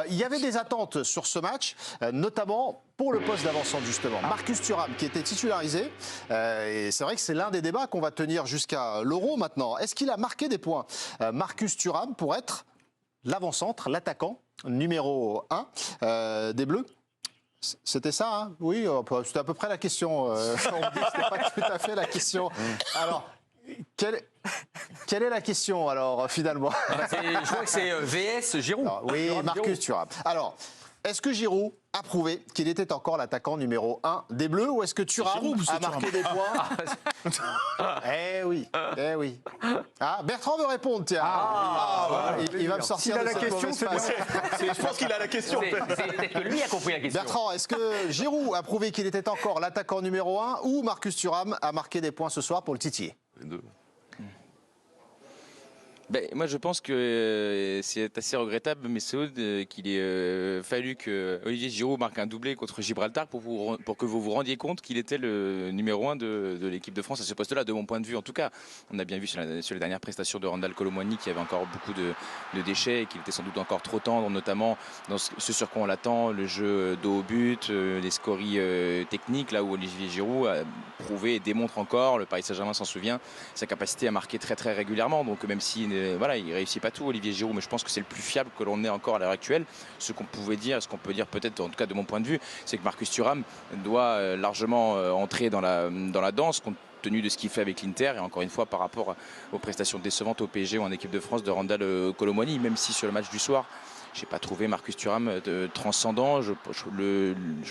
Il y avait des attentes sur ce match, notamment pour le poste d'avant-centre justement. Marcus Thuram qui était titularisé, et c'est vrai que c'est l'un des débats qu'on va tenir jusqu'à l'Euro maintenant. Est-ce qu'il a marqué des points, Marcus Thuram, pour être l'avant-centre, l'attaquant numéro 1 des Bleus? C'était ça, hein? Oui, c'était à peu près la question. On me dit que c'était pas tout à fait la question. Alors, quelle est la question, alors, finalement? Je crois que c'est VS Giroud. Alors, oui, Marcus Thuram. Alors, est-ce que Giroud a prouvé qu'il était encore l'attaquant numéro 1 des Bleus, ou est-ce que Thuram a marqué des points? Eh oui, eh oui. Ah, Bertrand veut répondre, tiens. Il va me sortir de la cette question, mauvaise c'est passe. bien. Je pense qu'il a la question. C'est peut-être que lui a compris la question. Bertrand, est-ce que Giroud a prouvé qu'il était encore l'attaquant numéro 1, ou Marcus Thuram a marqué des points ce soir pour le titiller? Les deux. Ben, moi, je pense que c'est assez regrettable, mais c'est qu'il ait fallu que Olivier Giroud marque un doublé contre Gibraltar pour que vous vous rendiez compte qu'il était le numéro 1 de l'équipe de France à ce poste-là, de mon point de vue. En tout cas, on a bien vu sur les dernières prestations de Randal Kolo Muani qu'il y avait encore beaucoup de déchets et qu'il était sans doute encore trop tendre, notamment dans ce sur quoi on l'attend, le jeu dos au but, les scories techniques, là où Olivier Giroud a prouvé et démontre encore, le Paris Saint-Germain s'en souvient, sa capacité à marquer très très régulièrement. Donc même si voilà, il réussit pas tout, Olivier Giroud, mais je pense que c'est le plus fiable que l'on ait encore à l'heure actuelle. Ce qu'on pouvait dire, ce qu'on peut dire peut-être, en tout cas de mon point de vue, c'est que Marcus Thuram doit largement entrer dans la danse, compte tenu de ce qu'il fait avec l'Inter, et encore une fois par rapport aux prestations décevantes au PSG ou en équipe de France de Randal Kolo Muani, même si sur le match du soir, j'ai pas trouvé Marcus Thuram transcendant. Je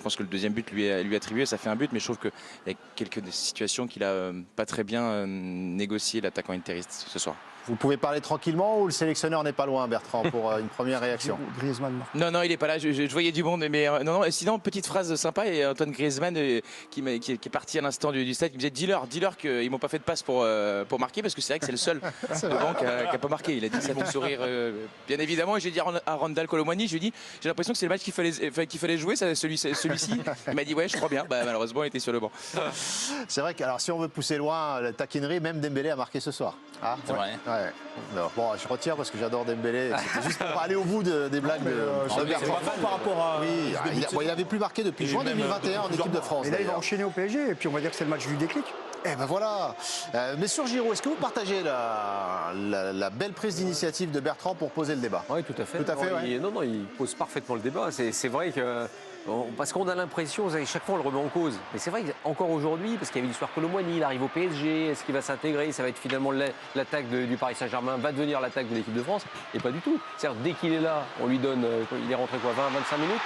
pense que le deuxième but lui est attribué, ça fait un but, mais je trouve qu'il y a quelques situations qu'il a pas très bien négocié, l'attaquant interiste ce soir. Vous pouvez parler tranquillement, ou le sélectionneur n'est pas loin, Bertrand, pour une première réaction? Griezmann. Non, il n'est pas là. Je voyais du monde, mais non. Sinon, petite phrase sympa. Et Antoine Griezmann, qui est parti à l'instant du stade, il me disait dis-leur qu'ils m'ont pas fait de passe pour marquer, parce que c'est vrai que c'est le seul devant qui a pas marqué. Il a dit ça pour sourire, bien évidemment. Et j'ai dit à Randal Kolo Muani, je lui ai dit j'ai l'impression que c'est le match qu'il fallait jouer, celui-ci. Il m'a dit ouais, je crois bien. Bah, malheureusement, il était sur le banc. C'est vrai que, alors, si on veut pousser loin la taquinerie, même Dembélé a marqué ce soir. Ah, c'est vrai. Ouais. Non, bon, je retire parce que j'adore Dembélé. C'était juste pour aller au bout des blagues de Bertrand. Par rapport à. Oui, il n'avait plus marqué depuis juin 2021 en équipe de France. Et là, il va enchaîner au PSG, et puis on va dire que c'est le match du déclic. Eh ben voilà. Mais sur Giroud, est-ce que vous partagez la belle prise d'initiative de Bertrand pour poser le débat? Oui, tout à fait. Tout à fait, ouais. Il pose parfaitement le débat. C'est vrai que. Parce qu'on a l'impression, chaque fois on le remet en cause. Mais c'est vrai qu'encore aujourd'hui, parce qu'il y avait l'histoire Kolo Muani, il arrive au PSG, est-ce qu'il va s'intégrer? Ça va être finalement l'attaque du Paris Saint-Germain, va devenir l'attaque de l'équipe de France? Et pas du tout. C'est-à-dire, dès qu'il est là, on lui donne, il est rentré quoi, 20-25 minutes?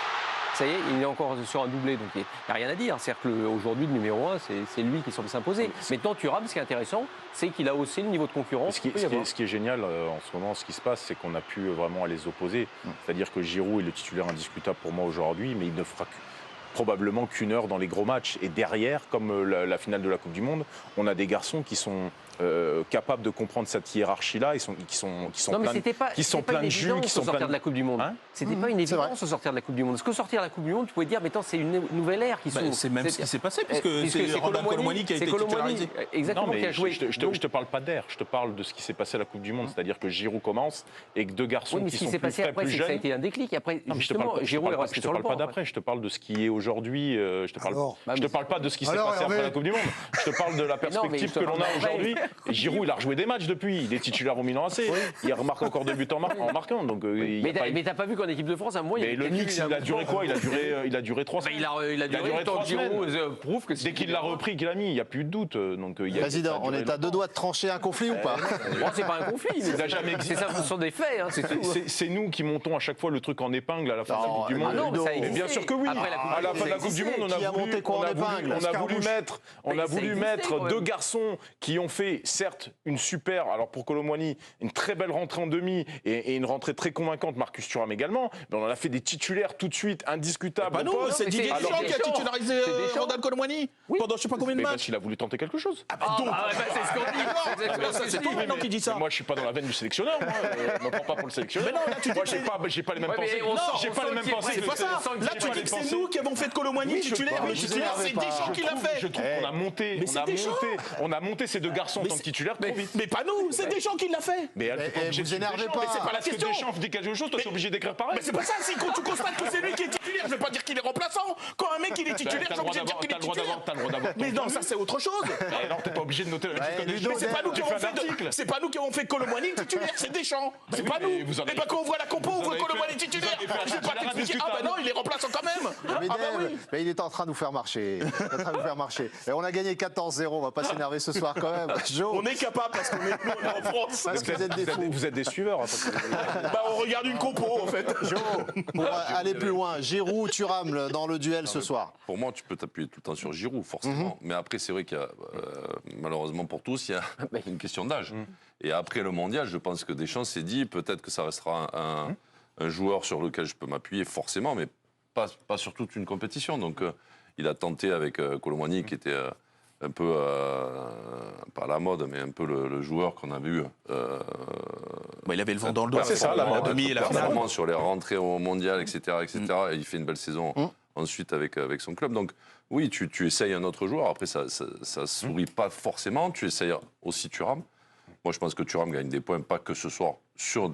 Ça y est, il est encore sur un doublé, donc il n'y a rien à dire. C'est-à-dire qu'aujourd'hui, le numéro 1, c'est lui qui semble s'imposer. Maintenant, Thuram, ce qui est intéressant, c'est qu'il a haussé le niveau de concurrence. Ce qui est génial en ce moment, ce qui se passe, c'est qu'on a pu vraiment les opposer. C'est-à-dire que Giroud est le titulaire indiscutable pour moi aujourd'hui, mais il ne fera probablement qu'une heure dans les gros matchs. Et derrière, comme la finale de la Coupe du Monde, on a des garçons qui sont capables de comprendre cette hiérarchie-là, qui sont pleins de jus, qui sont sortir de la Coupe du Monde. C'était pas une évidence au sortir de la Coupe du Monde. Parce que sortir de la Coupe du Monde, tu pouvais dire, mais attends, c'est une nouvelle ère qui s'ouvre. C'est même ce qui s'est passé, puisque c'est Randal Kolo Muani qui a été titularisé. Exactement, qui a joué. Je te parle pas d'air, je te parle de ce qui s'est passé à la Coupe du Monde, c'est-à-dire que Giroud commence et que deux garçons qui sont plus frais, plus jeunes. Ça a été un déclic. Après, justement, Giroud est resté sur le banc. Je te parle pas d'après, je te parle de ce qui est aujourd'hui. Je te parle pas de ce qui s'est passé après la Coupe du Monde. Je te parle de la perspective que l'on a aujourd'hui. Giroud, il a rejoué des matchs depuis. Il est titulaire au Milan AC. Il remarque encore 2 buts en marquant. Mais t'as pas vu qu'en équipe de France, à un moment, mais le mix, il a duré quoi? Il a duré 3 semaines. Il a duré 3 semaines. Prouve que dès qu'il l'a repris, qu'il a mis, il n'y a plus de doute. Président, on est à 2 doigts de trancher un conflit ou pas? C'est pas un conflit. Il n'a jamais existé. Ce sont des faits. C'est nous qui montons à chaque fois le truc en épingle à la fin de la Coupe du Monde. Mais bien sûr que oui. À la fin de la Coupe du Monde, on a voulu mettre 2 garçons qui ont fait, certes, une super, alors pour Kolo Muani, une très belle rentrée en demi et une rentrée très convaincante, Marcus Thuram également, mais on en a fait des titulaires tout de suite, indiscutables. Non, c'est Didier Deschamps qui a titularisé Randal Kolo Muani pendant je sais pas combien de matchs. Parce qu'il a voulu tenter quelque chose. C'est ce qu'on dit. C'est toi maintenant qui dis ça. Moi, je suis pas dans la veine du sélectionneur. Je me prends pas pour le sélectionneur. Moi, j'ai pas les mêmes pensées. J'ai pas les mêmes pensées. C'est pas ça. Là, tu dis que c'est nous qui avons fait de Kolo Muani titulaire. Le titulaire, c'est Deschamps qui l'a fait. Je trouve qu'on a monté ces 2 garçons Mais tant que titulaire trop vite. Mais pas nous, c'est Deschamps qui l'a fait. Mais elle, t'es pas obligé vous de suivre énervez Deschamps. pas. Mais c'est pas la Parce que question. Deschamps Deschamps dit quelque chose, toi, t'es obligé d'écrire pareil. Mais c'est pas ça, si quand tu constates que c'est lui qui est titulaire, je vais pas dire qu'il est remplaçant. Quand un mec il est titulaire, T'as je le suis droit obligé de dire qu'il est d'avoir, titulaire. t'as le droit d'avoir. Mais non, ça c'est autre chose. Alors t'es pas obligé de noter la même chose que Deschamps. Mais c'est pas nous qui Tu avons fais un fait. article. C'est pas nous qui avons fait Colomboigny titulaire, c'est Deschamps. C'est oui, pas mais nous. vous en Et avez ben quand on voit la compo, on vous en voit avez Colomboigny fait- titulaire. vous en avez fait Je vais pas un t'expliquer. Ah bah non, il est remplaçant quand même. Ah bah oui. Mais il est en train de nous faire marcher. Il est en train de nous faire marcher. Et on a gagné 14-0. On va pas s'énerver ce soir quand même. Jo, On est capable parce qu'on est nous, on est en France. parce que vous êtes des fous. Vous êtes des suiveurs. Hein, Bah on regarde une compo en fait. Jo, pour aller plus loin, Giroud, Thuram dans le duel ce soir. Pour moi, tu peux t'appuyer tout le temps sur Giroud, forcément. Mais après, c'est vrai qu'il y a, malheureusement pour tous, il y a une question d'âge. Et après le mondial, je pense que Deschamps s'est dit peut-être que ça restera un joueur sur lequel je peux m'appuyer, forcément, mais pas sur toute une compétition. Donc, il a tenté avec Colomboigny, qui était un peu, pas à la mode, mais un peu le joueur qu'on avait eu. Bah, il avait le vent dans le dos. c'est ça, la demi et la finale. Performant sur les rentrées au mondial, etc. Et il fait une belle saison ensuite avec son club. Donc, oui, tu essayes un autre joueur. Après, ça sourit pas forcément. Tu essayes aussi Thuram. Moi, je pense que Thuram gagne des points, pas que ce soir, sur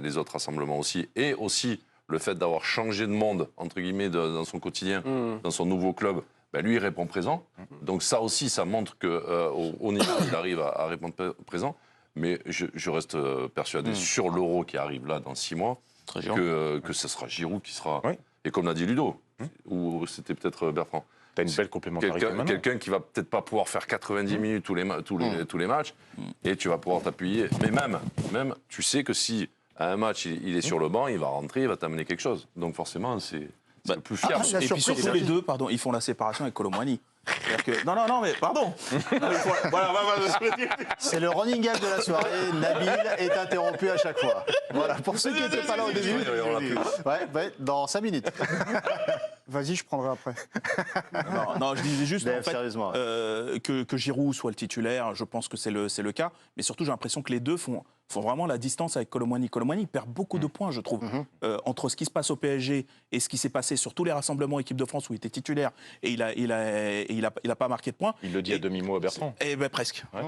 les autres rassemblements aussi. Et aussi, le fait d'avoir changé de monde, entre guillemets, dans son quotidien, dans son nouveau club, ben lui, il répond présent. Donc ça aussi, ça montre qu'au niveau, il arrive à répondre présent. Mais je reste persuadé sur l'Euro qui arrive là dans 6 mois, que ce sera Giroud qui sera... Oui. Et comme l'a dit Ludo, ou c'était peut-être Bertrand, T'as une belle complémentarité maintenant. quelqu'un qui va peut-être pas pouvoir faire 90 minutes tous les matchs, et tu vas pouvoir t'appuyer. Mais même, tu sais que si à un match il est sur le banc, il va rentrer, il va t'amener quelque chose. Donc forcément, c'est le plus fiable. la Et puis surprise, surtout les deux, pardon, ils font la séparation avec Colomboigny. Non, mais pardon. Voilà. C'est le running gag de la soirée. Nabil est interrompu à chaque fois. Voilà, pour ceux qui n'étaient pas là au début. Ouais, dans 5 minutes. Vas-y, je prendrai après. Non, je disais juste Dave, en fait, sérieusement. que Giroud soit le titulaire, je pense que c'est le cas. Mais surtout, j'ai l'impression que les deux font vraiment la distance avec Colomboigny. Colomboigny perd beaucoup de points, je trouve, entre ce qui se passe au PSG et ce qui s'est passé sur tous les rassemblements équipe de France où il était titulaire et il a pas marqué de points. Il le dit à demi-mot à Bertrand. Eh ben presque. Ouais.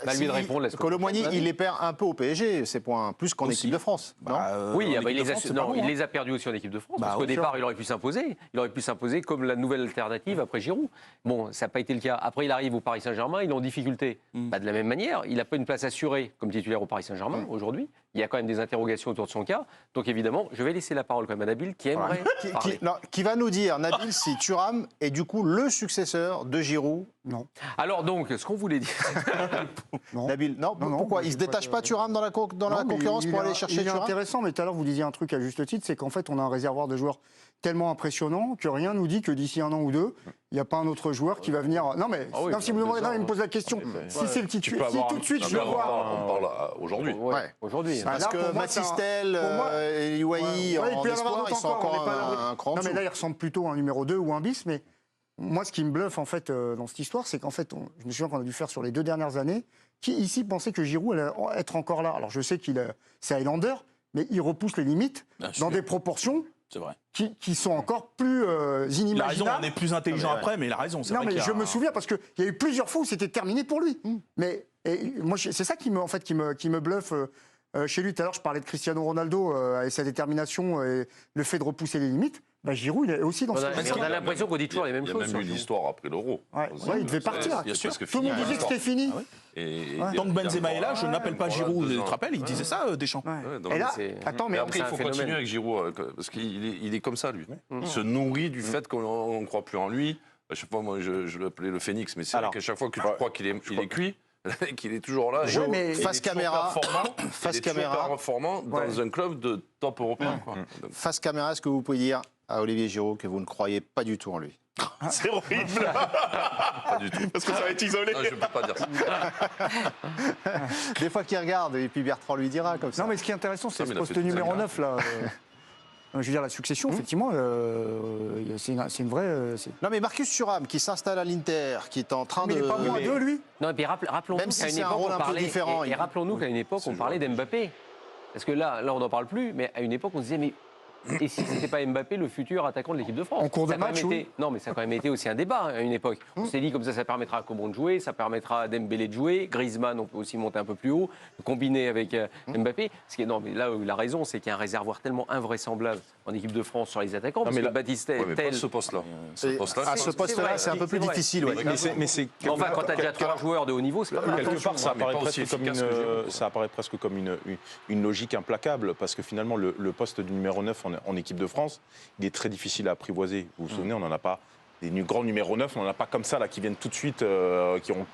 Bah, lui de répondre, laisse Colomboigny, il les perd un peu au PSG, ces points, plus qu'en Aussi. équipe de France. Non Oui, en il équipe de France, c'est pas bon, il hein. les a perdus aussi en équipe de France. Bah, parce qu'au oui, départ, il aurait pu s'imposer. Il aurait pu s'imposer comme la nouvelle alternative après Giroud. Bon, ça n'a pas été le cas. Après, il arrive au Paris Saint-Germain, il est en difficulté. Bah, de la même manière, il n'a pas une place assurée comme titulaire au Paris Saint-Germain aujourd'hui. Il y a quand même des interrogations autour de son cas. Donc évidemment, je vais laisser la parole quand même à Nabil qui aimerait parler. qui va nous dire, Nabil, si Thuram est du coup le successeur de Giroud. Non. Alors donc, ce qu'on voulait dire... Non. Nabil, non, Non, pourquoi je il se sais pas détache que- pas Thuram dans la Non, mais concurrence pour il aller est- chercher Il est Thuram? intéressant, mais tout à l'heure, vous disiez un truc à juste titre, c'est qu'en fait, on a un réservoir de joueurs tellement impressionnant que rien nous dit que d'ici 1 an ou 2, il n'y a pas un autre joueur qui va venir. Non, mais Ah oui, non, si vous me demandez, non, il me pose la question. Si c'est le Tu titulaire, peux si avoir tout de suite je le vois. On parle aujourd'hui. Ouais. Aujourd'hui. Ah, Parce là, que pour moi, c'est un- Matistel, pour moi- Iwaï, Ouais, il en peut y en avoir espoir, d'autres ils sont encore, encore on n'est pas à l'abri. un cran en Non, mais dessous. là, il ressemble plutôt à un numéro 2 ou un bis, mais moi, ce qui me bluffe, en fait, dans cette histoire, c'est qu'en fait, je me souviens qu'on a dû faire sur les 2 dernières années, qui ici pensait que Giroud allait être encore là. Alors, je sais c'est Highlander, mais il repousse les limites Bien sûr. dans des proportions C'est vrai. qui sont encore plus Il a raison, inimaginables. on est plus intelligent après, mais il a raison. C'est Non, vrai mais qu'il y a je me un- souviens parce qu'il y a eu plusieurs fois où c'était terminé pour lui. Mais moi, c'est ça qui me bluffe chez lui. Tout à l'heure, je parlais de Cristiano Ronaldo et sa détermination et le fait de repousser les limites. Bah, Giroud, il est aussi dans On a, cette on a l'impression qu'on dit toujours les mêmes Il y a choses. même sur eu Giroud. l'histoire après l'Euro. Ouais, il devait partir. Bien sûr. Parce que Tout le monde disait que c'était fini. Tant que Benzema est là, je n'appelle pas Giroud. Tu te rappelles, il disait ça, Deschamps. Ouais. donc Et là, c'est- attends, Mais mais après, il c'est faut un phénomène. continuer avec Giroud, parce qu'il est comme ça, lui. Il se nourrit du fait qu'on ne croit plus en lui. À chaque fois, moi, je l'appelais le phénix, mais c'est vrai Alors, qu'à chaque fois que tu crois qu'il est cuit, qu'il est toujours là. Ouais, mais- Face caméra, face caméra. performant dans Ouais. un club de top européen. quoi. Donc, Face caméra, est-ce que vous pouvez dire à Olivier Giroud que vous ne croyez pas du tout en lui? C'est horrible. pas du tout. Parce que ça va être isolé. Non, je ne peux pas dire ça. Des fois qu'il regarde, et puis Bertrand lui dira comme ça. non, mais ce qui est intéressant, c'est Non, ce mais il a poste fait toute sa numéro carrière. 9 là. Je veux dire, la succession, effectivement, c'est une vraie. Non, mais Marcus Thuram, qui s'installe à l'Inter, qui est en train Mais il de... n'est pas bon à deux, lui. Non, et puis rappelons-nous Même si qu'à une c'est un époque, rôle on un peu parlait, différent, et il- rappelons-nous qu'à une époque, on parlait d'Mbappé. Parce que là, on n'en parle plus, mais à une époque, on se disait, mais Et si c'était pas Mbappé, le futur attaquant de l'équipe de France. En cours de Ça a quand même match, été- Non, mais ça a quand même été aussi un débat à une époque. On s'est dit comme ça permettra à Coman de jouer, ça permettra à Dembélé de jouer, Griezmann, on peut aussi monter un peu plus haut, combiner avec Mbappé. Non, mais là où il a raison, c'est qu'il y a un réservoir tellement invraisemblable en équipe de France sur les attaquants, parce mais que là- Batista Ouais, mais pas tel. ce poste-là. Et à ce poste-là, c'est un peu plus difficile. Ouais. Mais c'est Enfin, quand tu as déjà 3 joueurs de haut niveau, c'est pas mal. quelque part, ça mais apparaît, pas aussi presque comme efficace que Giroud, quoi. ça apparaît presque comme une logique implacable, parce que finalement, le poste du numéro 9 en équipe de France, il est très difficile à apprivoiser. Vous vous souvenez, on n'en a pas des grands numéros 9, on n'en a pas comme ça, là, qui viennent tout de suite,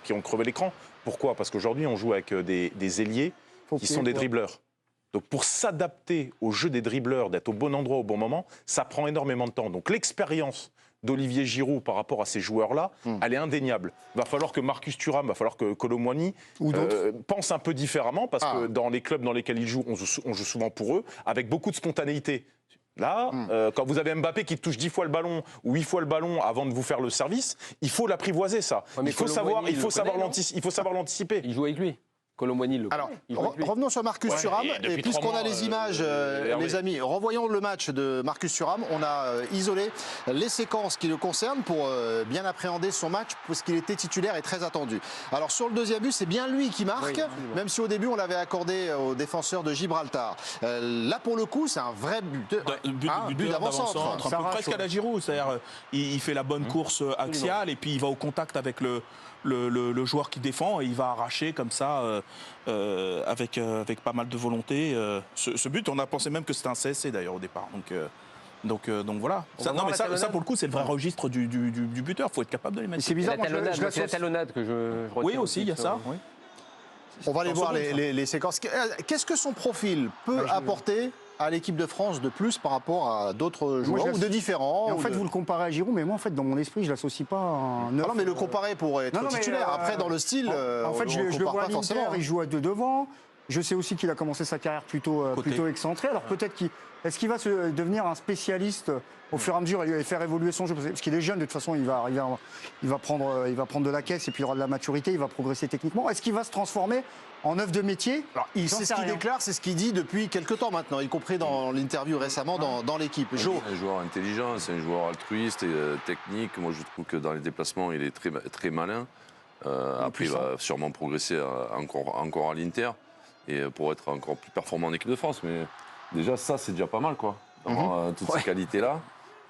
qui ont crevé l'écran. Pourquoi? Parce qu'aujourd'hui, on joue avec des ailiers qui sont des dribbleurs. Donc pour s'adapter au jeu des dribbleurs, d'être au bon endroit au bon moment, ça prend énormément de temps. Donc l'expérience d'Olivier Giroud par rapport à ces joueurs-là, elle est indéniable. Il va falloir que Marcus Thuram, il va falloir que Kolo Muani pense un peu différemment, parce que dans les clubs dans lesquels ils jouent, on joue souvent pour eux, avec beaucoup de spontanéité. Là, quand vous avez Mbappé qui touche 10 fois le ballon ou 8 fois le ballon avant de vous faire le service, il faut l'apprivoiser, ça. Ouais, mais Il faut Kolo savoir Muani, il le connaît, non l'anticiper. Il joue avec lui. Kolo Muani, le Alors, il joue avec lui. revenons sur Marcus Thuram. et depuis Et puisqu'on 3 a mois, les images, Hervé. les amis, revoyons le match de Marcus Thuram. On a isolé les séquences qui le concernent pour bien appréhender son match, puisqu'il était titulaire et très attendu. Alors, sur le deuxième but, c'est bien lui qui marque, Oui, absolument. même si au début, on l'avait accordé au défenseur de Gibraltar. Là, pour le coup, c'est un vrai but But d'avant-centre. un peu S'arrache, presque à la Giroud. C'est-à-dire, il fait la bonne course axiale et puis il va au contact avec le joueur qui défend et il va arracher comme ça avec pas mal de volonté. Ce but, on a pensé même que c'était un CSC d'ailleurs au départ. Donc voilà. Ça, va non, voir mais la ça, talonnade. pour le coup, c'est le vrai registre du buteur. Il faut être capable de les mettre. C'est bizarre, moi, La talonnade, je c'est la l'associe- talonnade que je retiens. Oui, aussi, il y a ça. Oui. On va aller En voir seconde, ça. les séquences. Qu'est-ce que son profil peut apporter à l'équipe de France de plus par rapport à d'autres joueurs je ou de l'associe- différents Et en ou fait, de- vous le comparez à Giroud, mais moi, en fait, dans mon esprit, je l'associe pas à un neuf. Ah non, mais le comparer pour être Non, non, mais, titulaire. Après, dans le style, en fait, on je le le compare vois à pas forcément. l'Inter, il joue à deux devant. Je sais aussi qu'il a commencé sa carrière plutôt Côté. excentré. Alors peut-être est-ce qu'il va devenir un spécialiste au fur et à mesure et faire évoluer son jeu? Parce qu'il est jeune, de toute façon, il va prendre de la caisse et puis il aura de la maturité, il va progresser techniquement. Est-ce qu'il va se transformer en œuvre de métier? C'est J'en ce sais qu'il rien. déclare, c'est ce qu'il dit depuis quelques temps maintenant, y compris dans l'interview récemment dans l'équipe. Jo, C'est un joueur intelligent, c'est un joueur altruiste et technique. Moi, je trouve que dans les déplacements, il est très, très malin. Après, il va sûrement progresser encore à l'Inter et pour être encore plus performant en équipe de France. Mais déjà, ça, c'est déjà pas mal, quoi, d'avoir toutes ces qualités-là.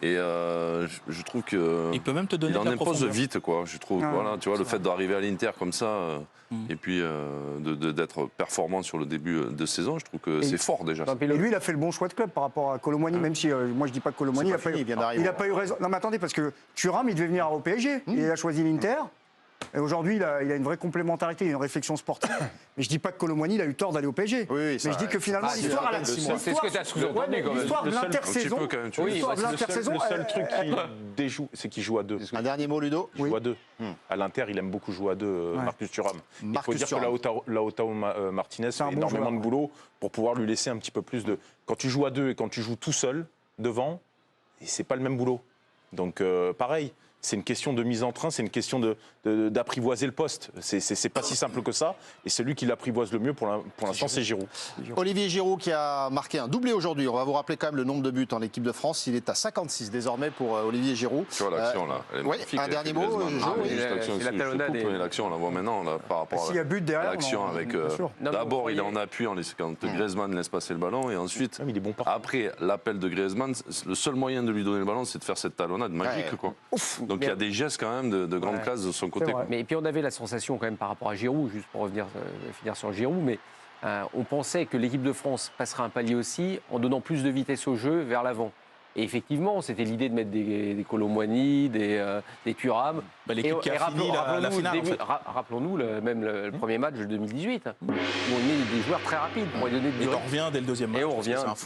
Et je trouve que Il peut même te donner il de en la impose profondeur. vite, quoi. Je trouve, Ah, voilà, tu vois, le fait d'arriver à l'Inter comme ça, et puis d'être performant sur le début de saison, je trouve que c'est fort déjà. Non, puis Et le- lui, il a fait le bon choix de club par rapport à Kolo Muani, même si moi je dis pas que Kolo Muani, C'est pas fini, il vient d'arriver. il a pas eu raison. Non mais attendez, parce que Thuram, il devait venir au PSG, et il a choisi l'Inter. Et aujourd'hui, il a une vraie complémentarité, une réflexion sportive. Mais je dis pas que Kolo Muani, il a eu tort d'aller au PSG. Oui, mais ça, je dis que finalement, ah, c'est l'histoire, à peine 6 mois. C'est ce que tu as sous-entendu, quand même. l'histoire de Le seul- Un petit l'intersaison, peu quand même, tu vois. l'histoire de l'intersaison, Le seul truc qu'il déjoue, c'est qu'il joue à deux. un dernier mot, Ludo. Il joue à deux. À l'Inter, il aime beaucoup jouer à deux, Marcus Thuram. Il faut Marcus dire Thuram. que Lautaro Martinez fait un bon énormément joueur, de boulot pour pouvoir lui laisser un petit peu plus de... Quand tu joues à deux et quand tu joues tout seul, devant, c'est pas le même boulot. Donc pareil, c'est une question de mise en train, c'est une question d'apprivoiser le poste. C'est pas si simple que ça. Et celui qui l'apprivoise le mieux pour l'instant, c'est Giroud. Olivier Giroud qui a marqué un doublé aujourd'hui. On va vous rappeler quand même le nombre de buts en équipe de France. Il est à 56 désormais pour Olivier Giroud. Tu vois l'action là, elle est ouais, magnifique un avec dernier mot, Griezmann. Jo, Mais oui, juste l'action, c'est la je talonnade coupe, et- mais l'action, on la voit maintenant là, par rapport S'il y a but derrière, l'action non, avec bien sûr. Non, mais d'abord vous il est croyez- en appui quand Griezmann laisse passer le ballon et ensuite Même il est bon partout. après l'appel de Griezmann, le seul moyen de lui donner le ballon c'est de faire cette talonnade magique Ouais. quoi. Donc il y a des gestes quand même de grande classe de son côté. vrai. quoi. Mais puis on avait la sensation quand même par rapport à Giroud, juste pour revenir finir sur Giroud, mais on pensait que l'équipe de France passerait un palier aussi en donnant plus de vitesse au jeu vers l'avant. Et effectivement, c'était l'idée de mettre des Kolo Muani, des Thuram. Bah, l'équipe qui a fini la finale, en fait. Rappelons-nous même le premier match de 2018, où on met des joueurs très rapides pour lui donner de Et durée. on revient dès le deuxième match. Et on revient. C'est un fou.